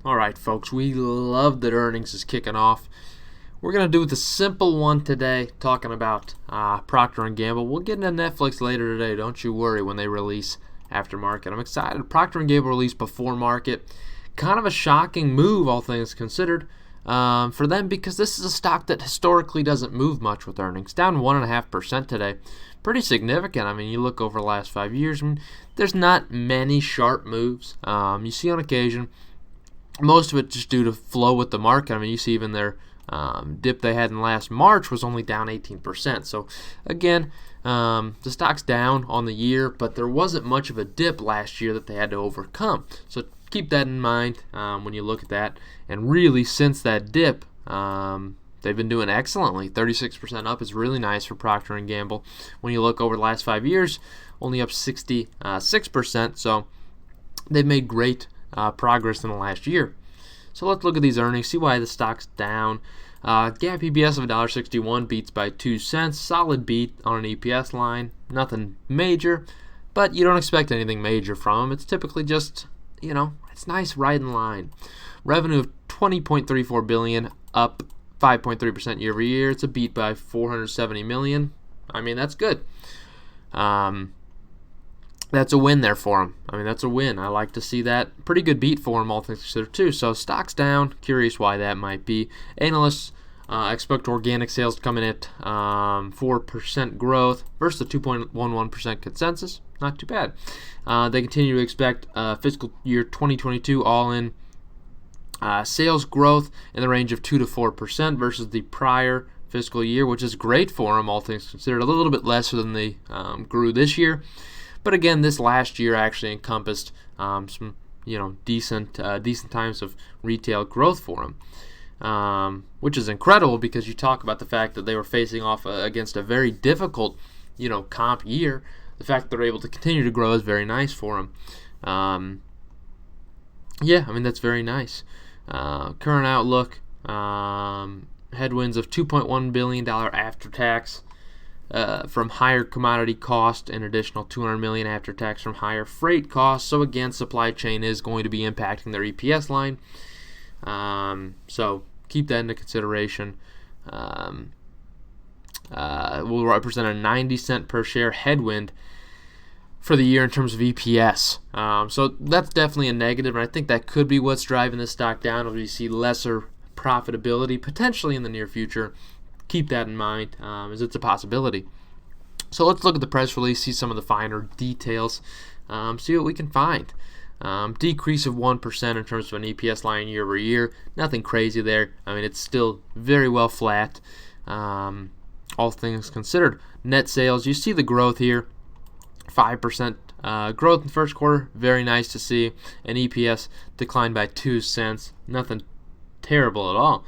All right, folks, we love that earnings is kicking off. We're going to do the simple one today, talking about Procter & Gamble. We'll get into Netflix later today, don't you worry, when they release after market. I'm excited. Procter & Gamble released before market. Kind of a shocking move, all things considered, for them, because this is a stock that historically doesn't move much with earnings. Down 1.5% today. Pretty significant. I mean, you look over the last 5 years, there's not many sharp moves. You see on occasion. Most of it just due to flow with the market. I mean, you see even their dip they had in last March was only down 18%. So, again, the stock's down on the year, but there wasn't much of a dip last year that they had to overcome. So, keep that in mind when you look at that. And really, since that dip, they've been doing excellently. 36% up is really nice for Procter & Gamble. When you look over the last 5 years, only up 66%. So, they've made great progress in the last year. So let's look at these earnings, see why the stock's down. GAAP EPS of $1.61 beats by 2 cents. Solid beat on an EPS line. Nothing major, but you don't expect anything major from them. It's typically just, it's nice right in line. Revenue of $20.34 billion, up 5.3% year over year. It's a beat by $470 million. I mean, that's good. That's a win there for him. I mean, that's a win. I like to see that. Pretty good beat for him, all things considered, too. So, stock's down. Curious why that might be. Analysts expect organic sales to come in at 4% growth versus the 2.11% consensus. Not too bad. They continue to expect fiscal year 2022 all-in sales growth in the range of 2 to 4% versus the prior fiscal year, which is great for them, all things considered. A little bit less than they grew this year. But again, this last year actually encompassed some, decent times of retail growth for them, which is incredible because you talk about the fact that they were facing off against a very difficult, comp year. The fact that they're able to continue to grow is very nice for them. That's very nice. Current outlook, headwinds of $2.1 billion after tax. From higher commodity cost and additional $200 million after tax from higher freight costs. So again, supply chain is going to be impacting their EPS line. So keep that into consideration. Will represent a 90-cent per share headwind for the year in terms of EPS. So that's definitely a negative, and I think that could be what's driving the stock down. As we see lesser profitability potentially in the near future. Keep that in mind, as it's a possibility. So let's look at the press release, see some of the finer details, see what we can find. Decrease of 1% in terms of an EPS line year over year. Nothing crazy there. I mean, it's still very well flat, all things considered. Net sales, you see the growth here, 5% growth in the first quarter. Very nice to see. And EPS declined by 2 cents. Nothing terrible at all.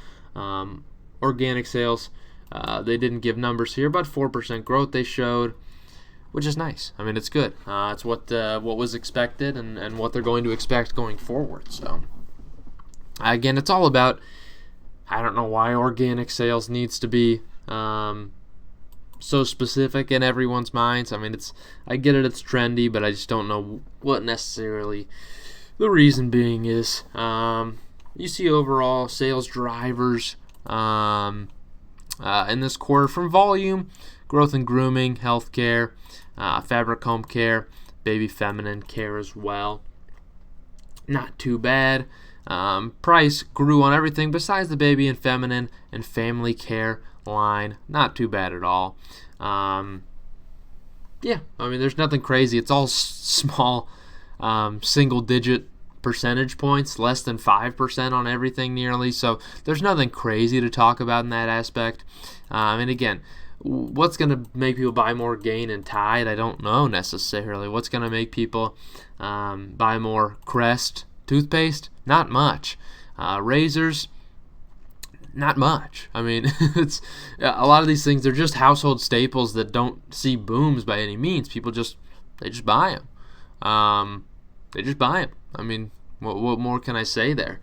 Organic sales, they didn't give numbers here, but 4% growth they showed, which is nice. I mean, it's good. It's what was expected and what they're going to expect going forward. So, again, it's all about, I don't know why organic sales needs to be so specific in everyone's minds. I mean, I get it, it's trendy, but I just don't know what necessarily the reason being is. You see overall sales drivers in this quarter from volume, growth in grooming, healthcare, fabric home care, baby feminine care as well. Not too bad. Price grew on everything besides the baby and feminine and family care line. Not too bad at all. There's nothing crazy. It's all small, single-digit percentage points, less than 5% on everything nearly. So there's nothing crazy to talk about in that aspect. And again, what's going to make people buy more Gain and Tide? I don't know necessarily. What's going to make people buy more Crest toothpaste? Not much. Razors? Not much. I mean, it's a lot of these things. They're just household staples that don't see booms by any means. People just buy them. They just buy them. I mean, what more can I say there?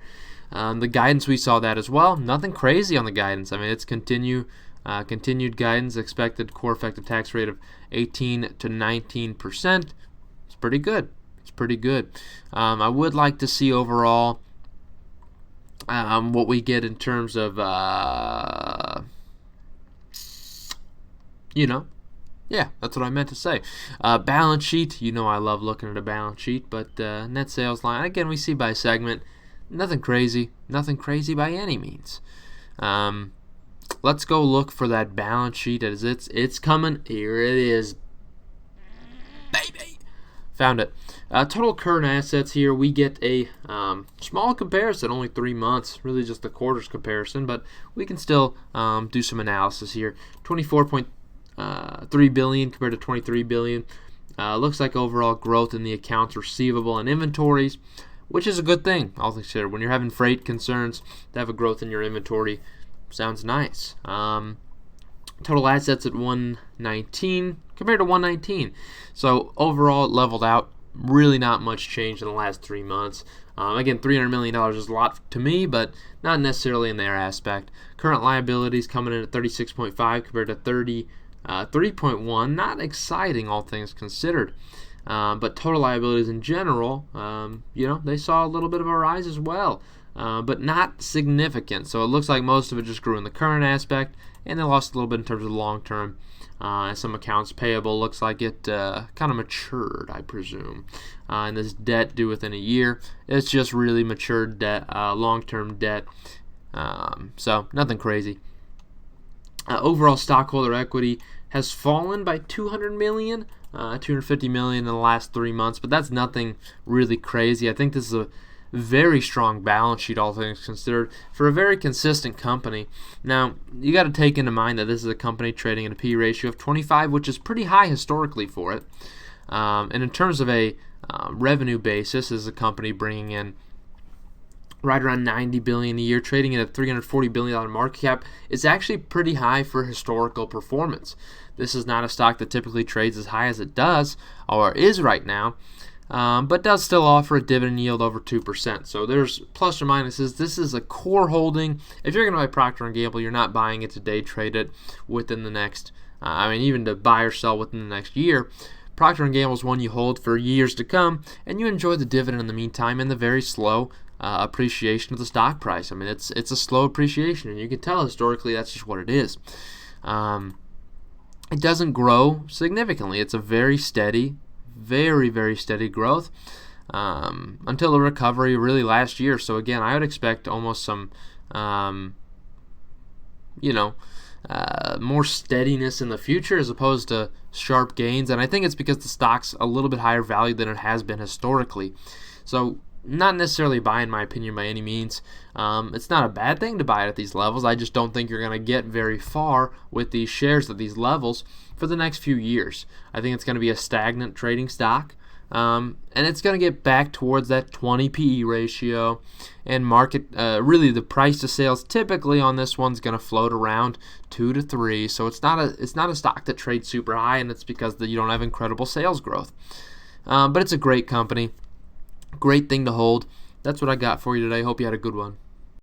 The guidance, we saw that as well. Nothing crazy on the guidance. I mean, it's continued guidance. Expected core effective tax rate of 18 to 19%. It's pretty good. I would like to see overall what we get in terms of, yeah, that's what I meant to say. Balance sheet, I love looking at a balance sheet, but net sales line, again, we see by segment, nothing crazy by any means. Let's go look for that balance sheet as it's coming. Here it is, baby. Found it. Total current assets here, we get a small comparison, only 3 months, really just the quarters comparison, but we can still do some analysis here. 24.3 billion compared to 23 billion. Looks like overall growth in the accounts receivable and inventories, which is a good thing, all things considered. When you're having freight concerns, to have a growth in your inventory sounds nice. Total assets at 119 compared to 119. So overall, it leveled out. Really not much change in the last 3 months. Again, $300 million is a lot to me, but not necessarily in their aspect. Current liabilities coming in at 36.5 compared to 3.1. Not exciting, all things considered. But total liabilities in general, they saw a little bit of a rise as well. But not significant. So it looks like most of it just grew in the current aspect, and they lost a little bit in terms of the long term. Some accounts payable looks like it kind of matured, I presume. And this debt due within a year, it's just really matured debt, long-term debt. So nothing crazy. Overall stockholder equity has fallen by 200 million, 250 million in the last 3 months, but that's nothing really crazy. I think this is a very strong balance sheet, all things considered, for a very consistent company. Now, you got to take into mind that this is a company trading at a P/E ratio of 25, which is pretty high historically for it. And in terms of a revenue basis, this is a company bringing in right around $90 billion a year, trading at a $340 billion market cap. It's actually pretty high for historical performance. This is not a stock that typically trades as high as it does, or is right now. But does still offer a dividend yield over 2%. So there's plus or minuses. This is a core holding. If you're going to buy Procter & Gamble, you're not buying it to day trade it within the next, even to buy or sell within the next year. Procter & Gamble is one you hold for years to come, and you enjoy the dividend in the meantime and the very slow appreciation of the stock price. It's a slow appreciation, and you can tell historically that's just what it is. It doesn't grow significantly. It's a very steady, very, very steady growth until the recovery really last year. So again, I would expect almost some, more steadiness in the future as opposed to sharp gains. And I think it's because the stock's a little bit higher value than it has been historically. So not necessarily buy, in my opinion, by any means. It's not a bad thing to buy it at these levels. I just don't think you're going to get very far with these shares at these levels for the next few years. I think it's going to be a stagnant trading stock, and it's going to get back towards that 20 PE ratio, and market really the price to sales typically on this one's going to float around 2 to 3. So it's not a stock that trades super high, and it's because you don't have incredible sales growth. But it's a great company. Great thing to hold. That's what I got for you today. Hope you had a good one.